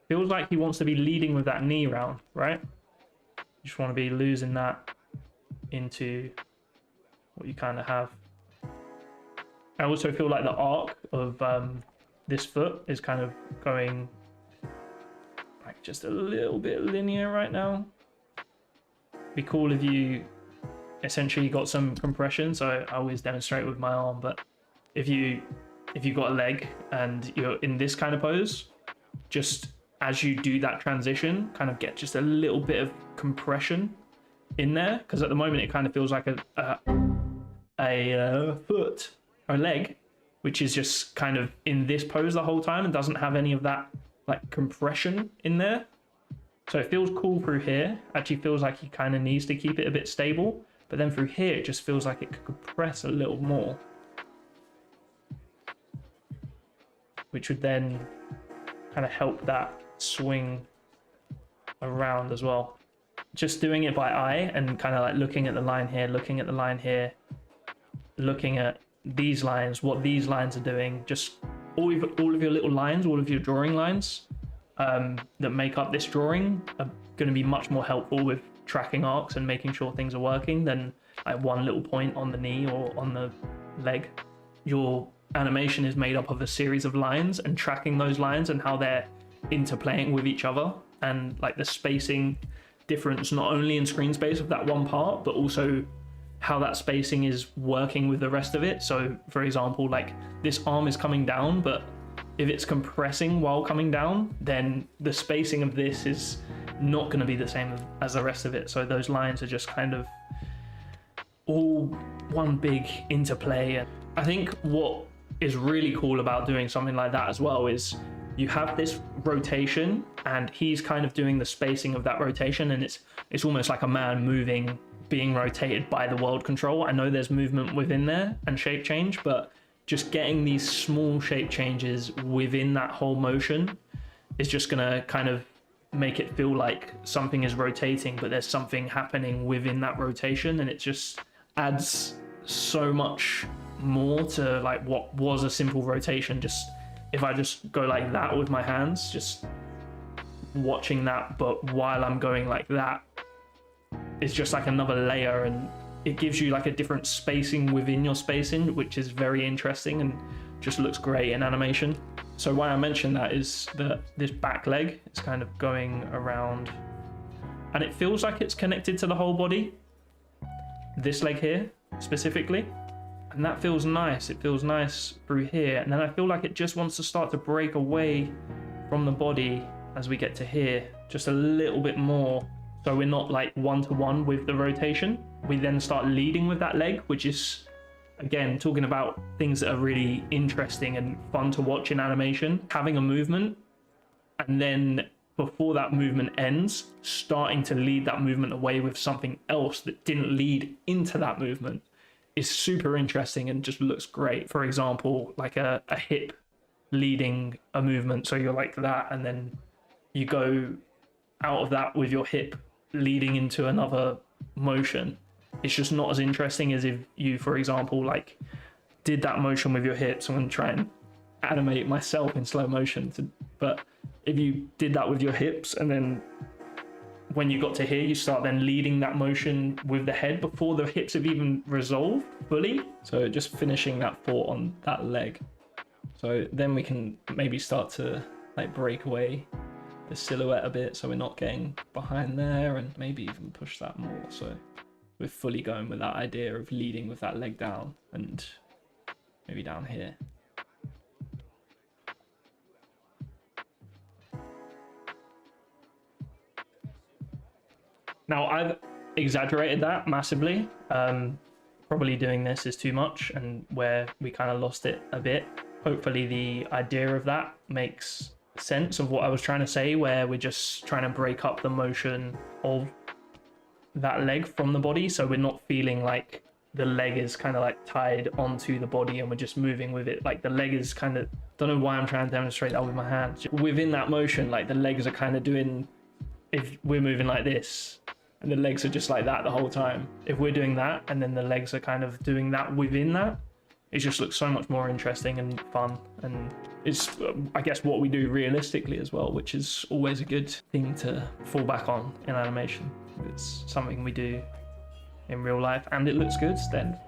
feels like he wants to be leading with that knee round, right? You just want to be losing that into what you kind of have. I also feel like the arc of this foot is kind of going like just a little bit linear right now. Be cool if you essentially got some compression. So I always demonstrate with my arm, but if you got a leg and you're in this kind of pose, just as you do that transition, kind of get just a little bit of compression in there, because at the moment it kind of feels like a foot or a leg which is just kind of in this pose the whole time and doesn't have any of that like compression in there. So it feels cool through here. Actually feels like he kind of needs to keep it a bit stable, but then through here it just feels like it could compress a little more, which would then kind of help that swing around as well. Just doing it by eye and kind of like looking at the line here, looking at the line here, looking at these lines, what these lines are doing, just all of your little lines, all of your drawing lines that make up this drawing are going to be much more helpful with tracking arcs and making sure things are working than like one little point on the knee or on the leg. Your animation is made up of a series of lines, and tracking those lines and how they're interplaying with each other, and like the spacing difference not only in screen space of that one part, but also how that spacing is working with the rest of it. So for example, like this arm is coming down, but if it's compressing while coming down, then the spacing of this is not going to be the same as the rest of it. So those lines are just kind of all one big interplay. I think what is really cool about doing something like that as well is you have this rotation and he's kind of doing the spacing of that rotation, and it's almost like a man moving, being rotated by the world control. I know there's movement within there and shape change, but just getting these small shape changes within that whole motion is just gonna kind of make it feel like something is rotating, but there's something happening within that rotation, and it just adds so much more to like what was a simple rotation. Just if I just go like that with my hands, just watching that, but while I'm going like that, it's just like another layer, and it gives you like a different spacing within your spacing, which is very interesting and just looks great in animation. So why I mentioned that is that this back leg is kind of going around and it feels like it's connected to the whole body, this leg here specifically, and that feels nice. It feels nice through here, and then I feel like it just wants to start to break away from the body as we get to here just a little bit more. So we're not like one-to-one with the rotation. We then start leading with that leg, which is, again, talking about things that are really interesting and fun to watch in animation. Having a movement, and then before that movement ends, starting to lead that movement away with something else that didn't lead into that movement is super interesting and just looks great. For example, like a hip leading a movement. So you're like that, and then you go out of that with your hip leading into another motion. It's just not as interesting as if you, for example, like did that motion with your hips. I'm going to try and animate myself in slow motion, but if you did that with your hips, and then when you got to here, you start then leading that motion with the head before the hips have even resolved fully. So just finishing that thought on that leg. So then we can maybe start to like break away the silhouette a bit, so we're not getting behind there, and maybe even push that more. So we're fully going with that idea of leading with that leg down and maybe down here. Now I've exaggerated that massively. Probably doing this is too much, and where we kind of lost it a bit. Hopefully the idea of that makes sense of what I was trying to say, where we're just trying to break up the motion of that leg from the body, so we're not feeling like the leg is kind of like tied onto the body and we're just moving with it. Like the leg is kind of, don't know why I'm trying to demonstrate that with my hands. Within that motion, like the legs are kind of doing, if we're moving like this and the legs are just like that the whole time, if we're doing that and then the legs are kind of doing that within that, it just looks so much more interesting and fun, and it's I guess what we do realistically as well, which is always a good thing to fall back on in animation. If it's something we do in real life and it looks good, then